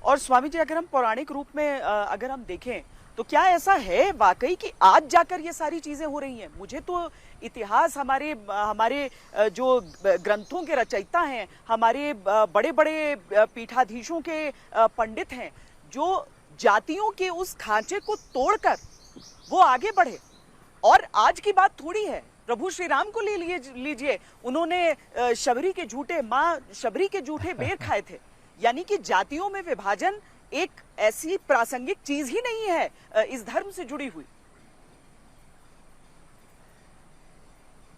और स्वामी जी, अगर हम पौराणिक रूप में अगर हम देखें तो क्या ऐसा है वाकई कि आज जाकर ये सारी चीजें हो रही हैं? मुझे तो इतिहास हमारे हमारे जो ग्रंथों के रचयिता हैं, हमारे बड़े बड़े पीठाधीशों के पंडित हैं, जो जातियों के उस खांचे को तोड़कर वो आगे बढ़े। और आज की बात थोड़ी है, प्रभु श्री राम को ले लीजिए, उन्होंने शबरी के झूठे माँ शबरी के झूठे बेर खाए थे। यानी कि जातियों में विभाजन एक ऐसी प्रासंगिक चीज ही नहीं है इस धर्म से जुड़ी हुई।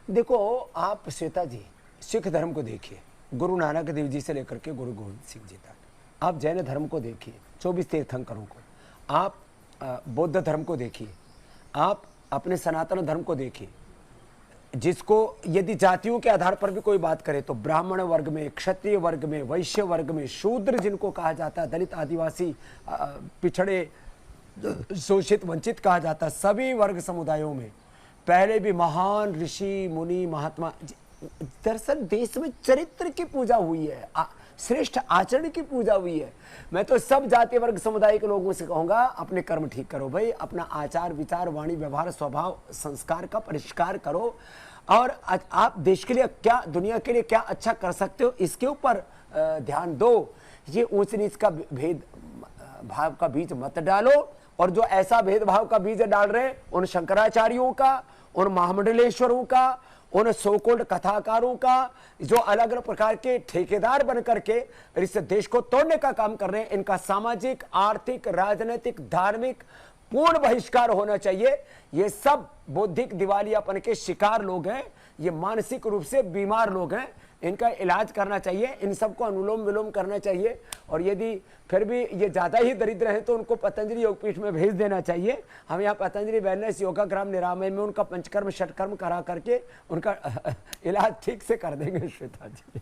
देखो आप श्वेता जी, सिख धर्म को देखिए, गुरु नानक देव जी से लेकर के गुरु गोविंद सिंह जी तक। आप जैन धर्म को देखिए, 24 तीर्थंकरों को। आप बौद्ध धर्म को देखिए, आप अपने सनातन धर्म को देखिए, जिसको यदि जातियों के आधार पर भी कोई बात करे तो ब्राह्मण वर्ग में, क्षत्रिय वर्ग में, वैश्य वर्ग में, शूद्र जिनको कहा जाता है, दलित, आदिवासी, पिछड़े, शोषित, वंचित कहा जाता है, सभी वर्ग समुदायों में पहले भी महान ऋषि मुनि महात्मा। दरअसल देश में चरित्र की पूजा हुई है, श्रेष्ठ आचरण की पूजा हुई है। मैं तो सब जाति वर्ग समुदाय के लोगों से कहूंगा, अपने कर्म ठीक करो भाई, अपना आचार विचार वाणी व्यवहार स्वभाव संस्कार का परिष्कार करो, और आप देश के लिए क्या, दुनिया के लिए क्या अच्छा कर सकते हो, इसके ऊपर ध्यान दो। ये ऊंच नीच का भेद भाव का बीज मत डालो, और जो ऐसा भेदभाव का बीज डाल रहे हैं उन शंकराचार्यों का, उन महामंडलेश्वरों का, उन सोकोल्ड कथाकारों का, जो अलग अलग प्रकार के ठेकेदार बन करके इस देश को तोड़ने का काम कर रहे हैं, इनका सामाजिक, आर्थिक, राजनीतिक, धार्मिक पूर्ण बहिष्कार होना चाहिए। ये सब बौद्धिक दिवालियापन के शिकार लोग हैं, ये मानसिक रूप से बीमार लोग हैं, इनका इलाज करना चाहिए, इन सबको अनुलोम विलोम करना चाहिए। और यदि फिर भी ये ज़्यादा ही दरिद्र हैं तो उनको पतंजलि योगपीठ में भेज देना चाहिए। हम यहाँ पतंजलि वेलनेस योगाग्राम निरामय में उनका पंचकर्म षटकर्म करा करके उनका इलाज ठीक से कर देंगे श्वेता जी।